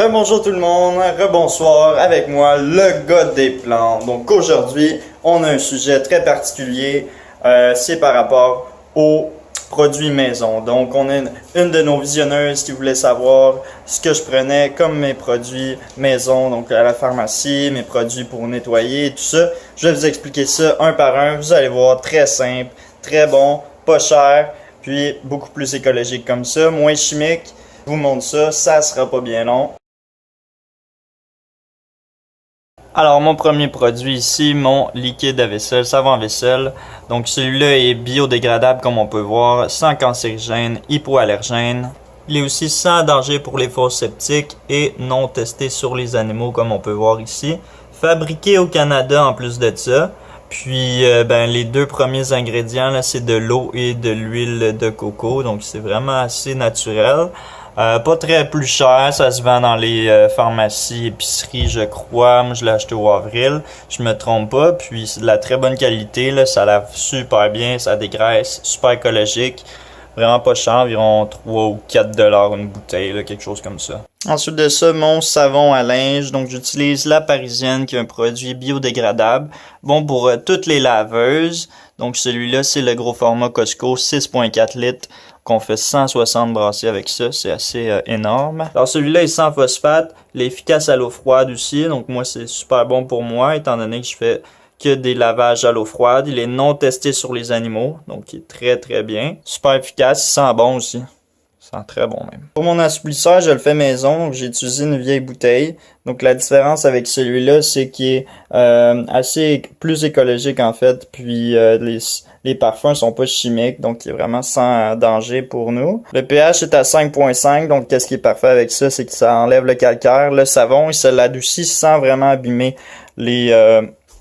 Bonjour tout le monde, rebonsoir avec moi, le gars des plantes. Donc aujourd'hui, on a un sujet très particulier, c'est par rapport aux produits maison. Donc on a une de nos visionneuses qui voulait savoir ce que je prenais comme mes produits maison, donc à la pharmacie, mes produits pour nettoyer, tout ça. Je vais vous expliquer ça un par un, vous allez voir, très simple, très bon, pas cher, puis beaucoup plus écologique comme ça, moins chimique. Je vous montre ça, ça sera pas bien long. Alors mon premier produit ici, mon liquide à vaisselle, savon à vaisselle. Donc celui-là est biodégradable comme on peut voir, sans cancérigène, hypoallergène. Il est aussi sans danger pour les fosses septiques et non testé sur les animaux comme on peut voir ici. Fabriqué au Canada en plus de ça. Puis les deux premiers ingrédients là, c'est de l'eau et de l'huile de coco, donc c'est vraiment assez naturel. Pas très plus cher, ça se vend dans les pharmacies, épiceries, je crois. Moi, je l'ai acheté au avril, je me trompe pas. Puis c'est de la très bonne qualité, là, ça lave super bien, ça dégraisse, super écologique. Vraiment pas cher, environ 3 ou 4 $ une bouteille, là, quelque chose comme ça. Ensuite de ça, mon savon à linge. Donc j'utilise la Parisienne qui est un produit biodégradable. Bon pour toutes les laveuses. Donc celui-là, c'est le gros format Costco, 6,4 litres. Qu'on fait 160 brassées avec ça, c'est assez énorme. Alors celui-là est sans phosphate, il est efficace à l'eau froide aussi, donc moi c'est super bon pour moi étant donné que je fais que des lavages à l'eau froide. Il est non testé sur les animaux, donc il est très très bien. Super efficace, il sent bon aussi. Il sent très bon même. Pour mon assouplisseur, je le fais maison, donc j'ai utilisé une vieille bouteille. Donc la différence avec celui-là, c'est qu'il est assez plus écologique en fait, puis les parfums sont pas chimiques, donc il est vraiment sans danger pour nous. Le pH est à 5,5, donc qu'est-ce qui est parfait avec ça, c'est que ça enlève le calcaire. Le savon, il se l'adoucit sans vraiment abîmer les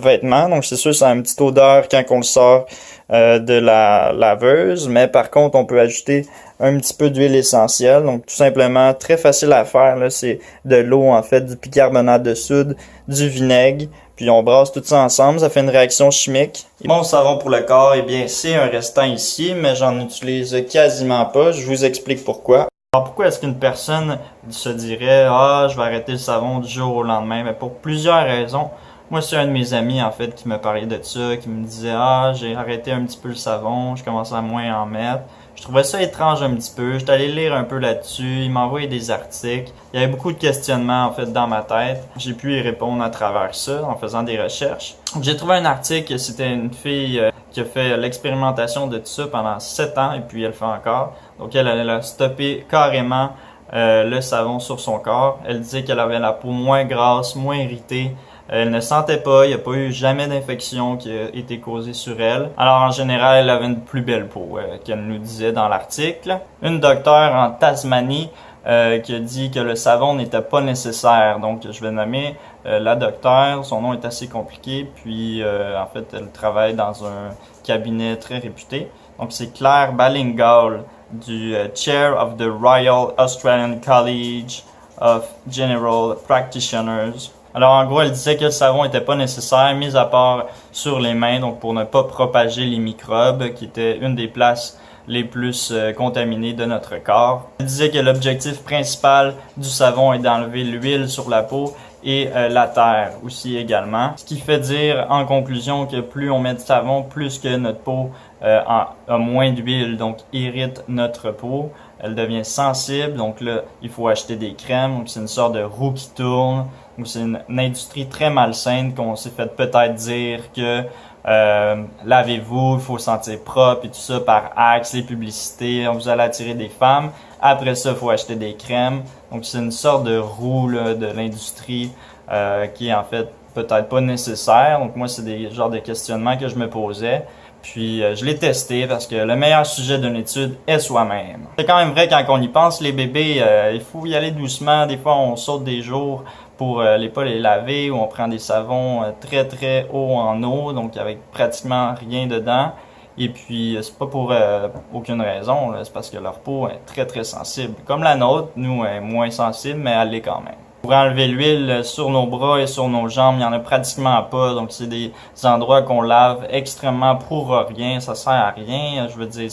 vêtements. Donc c'est sûr, ça a une petite odeur quand on le sort de la laveuse, mais par contre, on peut ajouter un petit peu d'huile essentielle. Donc tout simplement, très facile à faire, là, c'est de l'eau en fait, du bicarbonate de soude, du vinaigre. Puis on brasse tout ça ensemble, ça fait une réaction chimique. Mon savon pour le corps, eh bien c'est un restant ici, mais j'en utilise quasiment pas. Je vous explique pourquoi. Alors pourquoi est-ce qu'une personne se dirait « Ah, je vais arrêter le savon du jour au lendemain ?» Mais pour plusieurs raisons. Moi, c'est un de mes amis en fait qui me parlait de ça, qui me disait « Ah, j'ai arrêté un petit peu le savon, je commence à moins en mettre. » Je trouvais ça étrange un petit peu. J'étais allé lire un peu là-dessus. Il m'envoyait des articles. Il y avait beaucoup de questionnements en fait dans ma tête. J'ai pu y répondre à travers ça en faisant des recherches. J'ai trouvé un article. C'était une fille qui a fait l'expérimentation de tout ça pendant 7 ans et puis elle le fait encore. Donc elle a stoppé carrément le savon sur son corps. Elle disait qu'elle avait la peau moins grasse, moins irritée. Elle ne sentait pas, il n'y a pas eu jamais d'infection qui a été causée sur elle. Alors en général, elle avait une plus belle peau qu'elle nous disait dans l'article. Une docteure en Tasmanie qui a dit que le savon n'était pas nécessaire. Donc je vais nommer la docteure, son nom est assez compliqué, puis en fait elle travaille dans un cabinet très réputé. Donc c'est Claire Ballingall du Chair of the Royal Australian College of General Practitioners. Alors en gros, elle disait que le savon n'était pas nécessaire, mis à part sur les mains, donc pour ne pas propager les microbes, qui était une des places les plus contaminées de notre corps. Elle disait que l'objectif principal du savon est d'enlever l'huile sur la peau et la terre aussi également. Ce qui fait dire en conclusion que plus on met de savon, plus que notre peau a moins d'huile, donc irrite notre peau. Elle devient sensible, donc là, il faut acheter des crèmes, donc c'est une sorte de roue qui tourne. Donc c'est une industrie très malsaine qu'on s'est fait peut-être dire que lavez-vous, il faut sentir propre et tout ça par axe, les publicités, vous allez attirer des femmes. Après ça, il faut acheter des crèmes. Donc c'est une sorte de roue là, de l'industrie qui est en fait peut-être pas nécessaire. Donc moi, c'est des genres de questionnements que je me posais. Puis je l'ai testé parce que le meilleur sujet d'une étude est soi-même. C'est quand même vrai quand on y pense, les bébés, il faut y aller doucement. Des fois, on saute des jours pour pas les laver ou on prend des savons très très hauts en eau, donc avec pratiquement rien dedans. Et puis c'est pas pour aucune raison, c'est parce que leur peau est très très sensible. Comme la nôtre, nous est moins sensible, mais elle l'est quand même. Pour enlever l'huile sur nos bras et sur nos jambes, il n'y en a pratiquement pas. Donc, c'est des endroits qu'on lave extrêmement pour rien. Ça sert à rien. Je veux dire,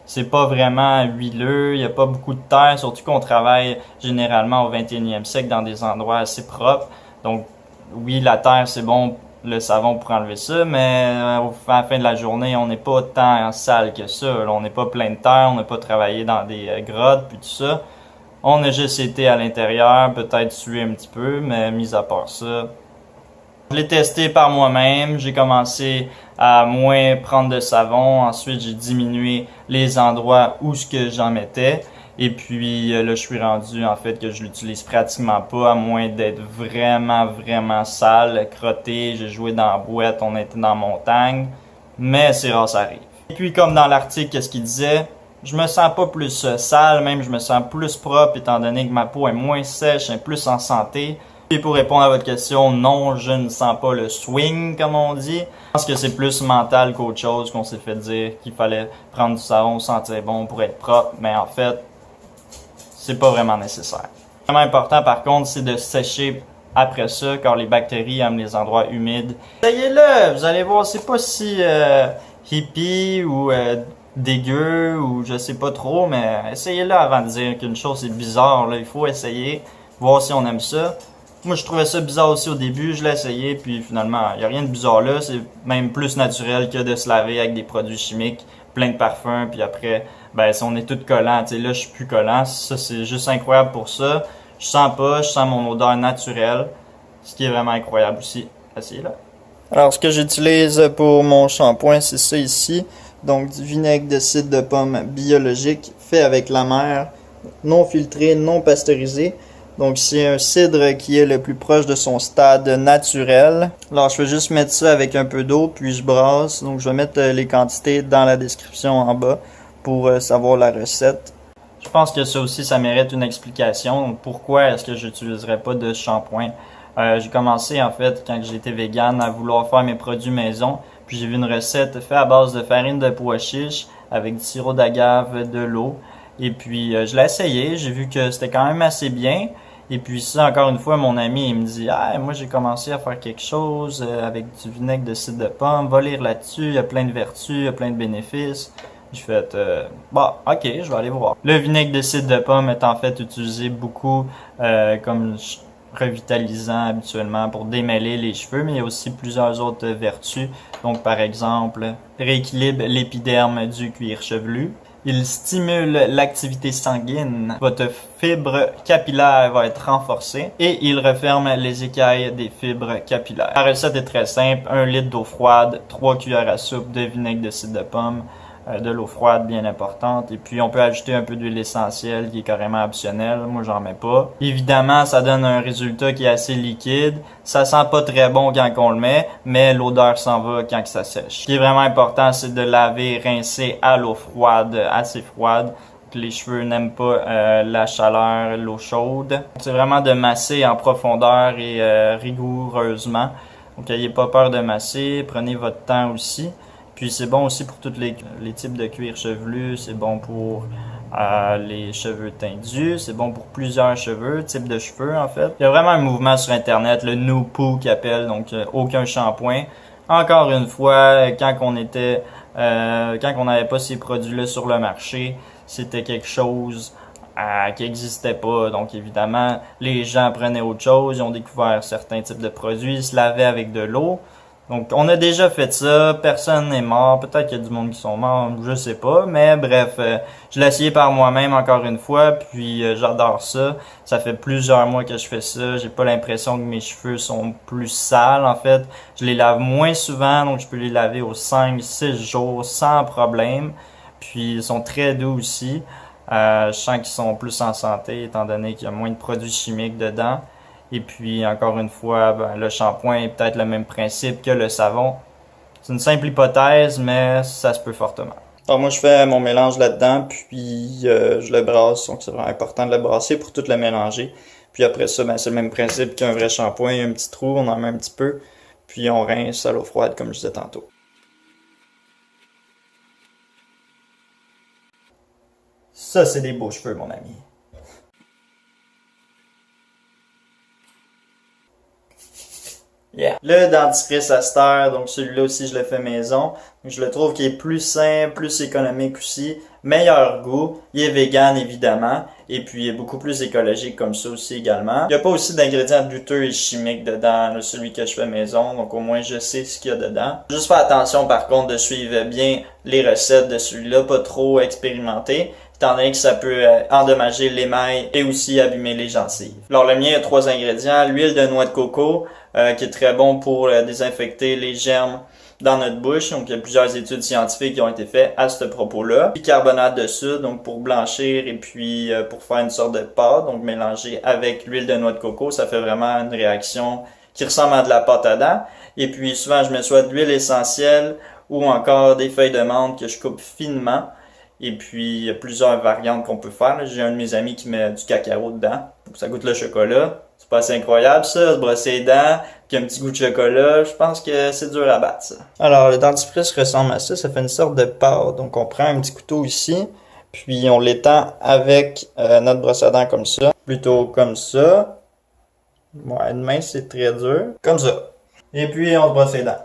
c'est pas vraiment huileux, il y a pas beaucoup de terre, surtout qu'on travaille généralement au 21e siècle dans des endroits assez propres. Donc oui, la terre c'est bon, le savon pour enlever ça, mais à la fin de la journée, on n'est pas tant sale que ça. Là, on n'est pas plein de terre, on n'a pas travaillé dans des grottes puis tout ça. On a juste été à l'intérieur, peut-être sué un petit peu, mais mis à part ça, je l'ai testé par moi-même. J'ai commencé à moins prendre de savon. Ensuite, j'ai diminué les endroits où ce que j'en mettais. Et puis là, je suis rendu en fait que je l'utilise pratiquement pas, à moins d'être vraiment sale, crotté. J'ai joué dans la boîte, on était dans la montagne. Mais c'est rare, ça arrive. Et puis comme dans l'article, qu'est-ce qu'il disait? Je me sens pas plus sale, même je me sens plus propre étant donné que ma peau est moins sèche, est plus en santé. Et pour répondre à votre question, non, je ne sens pas le swing, comme on dit. Je pense que c'est plus mental qu'autre chose qu'on s'est fait dire qu'il fallait prendre du savon, sentir bon pour être propre. Mais en fait, c'est pas vraiment nécessaire. Ce qui est vraiment important, par contre, c'est de sécher après ça, car les bactéries aiment les endroits humides. Essayez-le, vous allez voir, c'est pas si hippie ou dégueu ou je sais pas trop, mais essayez-le avant de dire qu'une chose est bizarre. Là, il faut essayer, voir si on aime ça. Moi, je trouvais ça bizarre aussi au début, je l'ai essayé, puis finalement, il n'y a rien de bizarre là. C'est même plus naturel que de se laver avec des produits chimiques, plein de parfums, puis après, ben, si on est tout collant, tu sais, là, je suis plus collant. Ça, c'est juste incroyable pour ça. Je sens pas, je sens mon odeur naturelle, ce qui est vraiment incroyable aussi. Essayez-le. Alors, ce que j'utilise pour mon shampoing, c'est ça ici. Donc, du vinaigre de cidre de pomme biologique, fait avec la mer, non filtré, non pasteurisé. Donc, c'est un cidre qui est le plus proche de son stade naturel. Alors, je vais juste mettre ça avec un peu d'eau, puis je brasse. Donc, je vais mettre les quantités dans la description en bas pour savoir la recette. Je pense que ça aussi, ça mérite une explication. Donc, pourquoi est-ce que j'utiliserais pas de shampoing? J'ai commencé, en fait, quand j'étais vegan, à vouloir faire mes produits maison. Puis, j'ai vu une recette faite à base de farine de pois chiche avec du sirop d'agave, de l'eau. Et puis, je l'ai essayé. J'ai vu que c'était quand même assez bien. Et puis ça, encore une fois, mon ami, il me dit « Ah, moi j'ai commencé à faire quelque chose avec du vinaigre de cidre de pomme, va lire là-dessus, il y a plein de vertus, il y a plein de bénéfices. » J'ai fait Bon, ok, je vais aller voir. Le vinaigre de cidre de pomme est en fait utilisé beaucoup comme revitalisant habituellement pour démêler les cheveux, mais il y a aussi plusieurs autres vertus. Donc par exemple, rééquilibre l'épiderme du cuir chevelu. Il stimule l'activité sanguine. Votre fibre capillaire va être renforcée et il referme les écailles des fibres capillaires. La recette est très simple. 1 litre d'eau froide, 3 cuillères à soupe de vinaigre de cidre de pomme, de l'eau froide bien importante. Et puis on peut ajouter un peu d'huile essentielle qui est carrément optionnelle. Moi j'en mets pas. Évidemment ça donne un résultat qui est assez liquide. Ça sent pas très bon quand on le met, mais l'odeur s'en va quand ça sèche. Ce qui est vraiment important c'est de laver, rincer à l'eau froide, assez froide. Les cheveux n'aiment pas la chaleur, l'eau chaude. C'est vraiment de masser en profondeur et rigoureusement. Donc n'ayez pas peur de masser, prenez votre temps aussi. Puis c'est bon aussi pour tous les types de cuir chevelu, c'est bon pour les cheveux tendus, c'est bon pour plusieurs cheveux, types de cheveux en fait. Il y a vraiment un mouvement sur internet, le no poo qui appelle, donc aucun shampoing. Encore une fois, quand on n'avait pas ces produits-là sur le marché, c'était quelque chose qui n'existait pas. Donc évidemment, les gens prenaient autre chose, ils ont découvert certains types de produits, ils se lavaient avec de l'eau. Donc, on a déjà fait ça, personne n'est mort, peut-être qu'il y a du monde qui sont morts, je sais pas, mais bref, je l'ai essayé par moi-même encore une fois, puis j'adore ça. Ça fait plusieurs mois que je fais ça, j'ai pas l'impression que mes cheveux sont plus sales, en fait. Je les lave moins souvent, donc je peux les laver aux 5-6 jours sans problème. Puis, ils sont très doux aussi. Je sens qu'ils sont plus en santé, étant donné qu'il y a moins de produits chimiques dedans. Et puis, encore une fois, ben, le shampoing est peut-être le même principe que le savon. C'est une simple hypothèse, mais ça se peut fortement. Alors moi, je fais mon mélange là-dedans, puis je le brasse. Donc, c'est vraiment important de le brasser pour tout le mélanger. Puis après ça, ben, c'est le même principe qu'un vrai shampoing. Il y a un petit trou, on en met un petit peu. Puis on rince à l'eau froide, comme je disais tantôt. Ça, c'est des beaux cheveux, mon ami. Yeah. Le dentifrice à cette heure, donc celui-là aussi je le fais maison. Je le trouve qu'il est plus sain, plus économique aussi, meilleur goût. Il est vegan évidemment, et puis il est beaucoup plus écologique comme ça aussi également. Il n'y a pas aussi d'ingrédients douteux et chimiques dedans, là, celui que je fais maison, donc au moins je sais ce qu'il y a dedans. Juste faire attention par contre de suivre bien les recettes de celui-là, pas trop expérimenter, étant donné que ça peut endommager l'émail et aussi abîmer les gencives. Alors le mien a 3 ingrédients, l'huile de noix de coco, qui est très bon pour désinfecter les germes dans notre bouche. Donc, il y a plusieurs études scientifiques qui ont été faites à ce propos-là. Bicarbonate de soude, donc pour blanchir et puis pour faire une sorte de pâte, donc mélanger avec l'huile de noix de coco, ça fait vraiment une réaction qui ressemble à de la pâte à dents. Et puis souvent, je mets soit de l'huile essentielle ou encore des feuilles de menthe que je coupe finement. Et puis, il y a plusieurs variantes qu'on peut faire. J'ai un de mes amis qui met du cacao dedans. Donc, ça goûte le chocolat. C'est pas assez incroyable, ça, se brosser les dents, puis un petit goût de chocolat. Je pense que c'est dur à battre, ça. Alors, le dentifrice ressemble à ça. Ça fait une sorte de pâte. Donc, on prend un petit couteau ici, puis on l'étend avec notre brosse à dents comme ça. Plutôt comme ça. Ouais, une main, c'est très dur. Comme ça. Et puis, on se brosse les dents.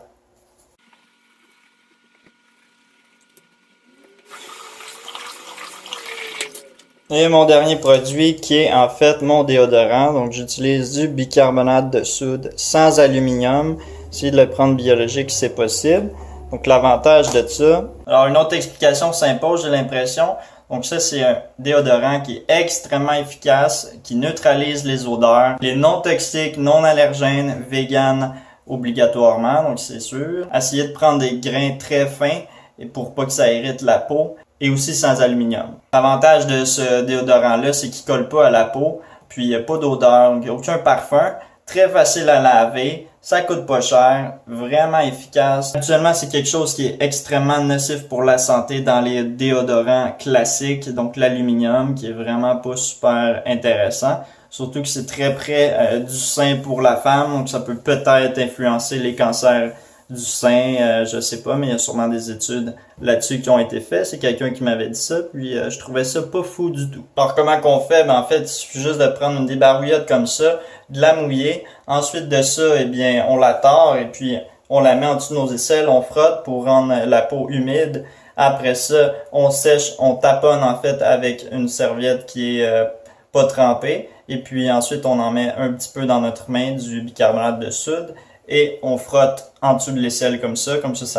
Et mon dernier produit qui est en fait mon déodorant. Donc j'utilise du bicarbonate de soude sans aluminium. Essayez de le prendre biologique si c'est possible. Donc l'avantage de ça. Alors une autre explication s'impose, j'ai l'impression. Donc ça c'est un déodorant qui est extrêmement efficace, qui neutralise les odeurs. Il est non toxique, non allergène, vegan obligatoirement, donc c'est sûr. Essayez de prendre des grains très fins et pour pas que ça irrite la peau. Et aussi sans aluminium. L'avantage de ce déodorant-là, c'est qu'il colle pas à la peau, puis il n'y a pas d'odeur, donc il n'y a aucun parfum, très facile à laver, ça coûte pas cher, vraiment efficace. Actuellement, c'est quelque chose qui est extrêmement nocif pour la santé dans les déodorants classiques, donc l'aluminium, qui est vraiment pas super intéressant. Surtout que c'est très près du sein pour la femme, donc ça peut peut-être influencer les cancers du sein, je sais pas, mais il y a sûrement des études là-dessus qui ont été faites. C'est quelqu'un qui m'avait dit ça, puis je trouvais ça pas fou du tout. Alors comment qu'on fait? Ben en fait, il suffit juste de prendre une débarbouillotte comme ça, de la mouiller. Ensuite de ça, eh bien, on la tord et puis on la met en dessous de nos aisselles, on frotte pour rendre la peau humide. Après ça, on sèche, on taponne en fait avec une serviette qui est pas trempée. Et puis ensuite, on en met un petit peu dans notre main du bicarbonate de soude. Et on frotte en dessous de l'aisselle comme ça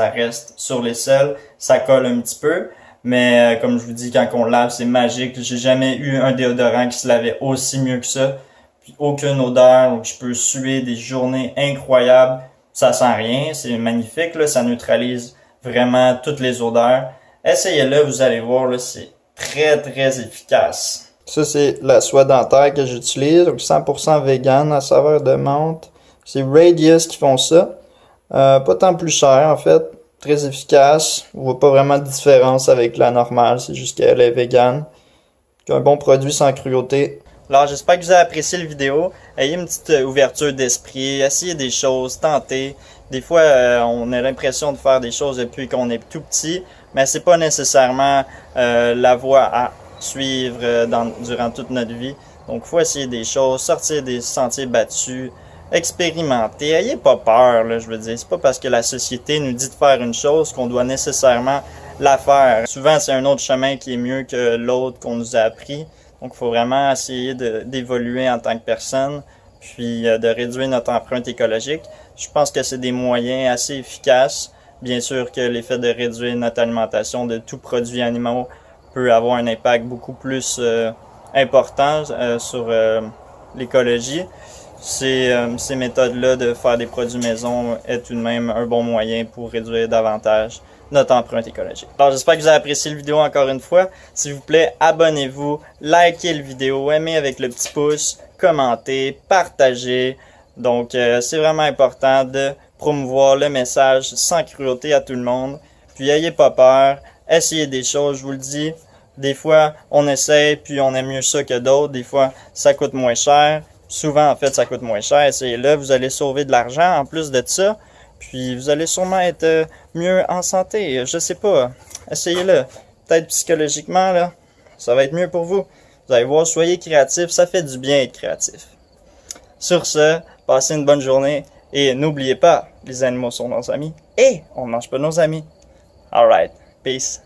reste sur l'aisselle, ça colle un petit peu, mais comme je vous dis, quand on lave, c'est magique. J'ai jamais eu un déodorant qui se lavait aussi mieux que ça, puis aucune odeur, donc je peux suer des journées incroyables, ça sent rien, c'est magnifique, là, ça neutralise vraiment toutes les odeurs. Essayez-le, vous allez voir, là, c'est très très efficace. Ça c'est la soie dentaire que j'utilise, donc 100% vegan à saveur de menthe. C'est Radius qui font ça. Pas tant plus cher en fait. Très efficace. On voit pas vraiment de différence avec la normale. C'est juste qu'elle est vegan. Un bon produit sans cruauté. Alors j'espère que vous avez apprécié la vidéo. Ayez une petite ouverture d'esprit. Essayez des choses. Tentez. Des fois on a l'impression de faire des choses depuis qu'on est tout petit. Mais c'est pas nécessairement la voie à suivre durant toute notre vie. Donc faut essayer des choses. Sortir des sentiers battus. Expérimenter, ayez pas peur, là, je veux dire, c'est pas parce que la société nous dit de faire une chose qu'on doit nécessairement la faire. Souvent, c'est un autre chemin qui est mieux que l'autre qu'on nous a appris, donc il faut vraiment essayer d'évoluer en tant que personne, puis de réduire notre empreinte écologique. Je pense que c'est des moyens assez efficaces. Bien sûr que l'effet de réduire notre alimentation de tout produit animaux peut avoir un impact beaucoup plus important sur l'écologie. Ces méthodes-là de faire des produits maison est tout de même un bon moyen pour réduire davantage notre empreinte écologique. Alors j'espère que vous avez apprécié la vidéo encore une fois. S'il vous plaît, abonnez-vous, likez la vidéo, aimez avec le petit pouce, commentez, partagez. Donc c'est vraiment important de promouvoir le message sans cruauté à tout le monde. Puis ayez pas peur, essayez des choses, je vous le dis. Des fois on essaye puis on aime mieux ça que d'autres. Des fois ça coûte moins cher. Souvent, en fait, ça coûte moins cher. Essayez-le, vous allez sauver de l'argent en plus de ça. Puis, vous allez sûrement être mieux en santé. Je sais pas. Essayez-le. Peut-être psychologiquement, là, ça va être mieux pour vous. Vous allez voir, soyez créatifs. Ça fait du bien être créatif. Sur ce, passez une bonne journée Et n'oubliez pas, les animaux sont nos amis et on ne mange pas nos amis. Alright, peace.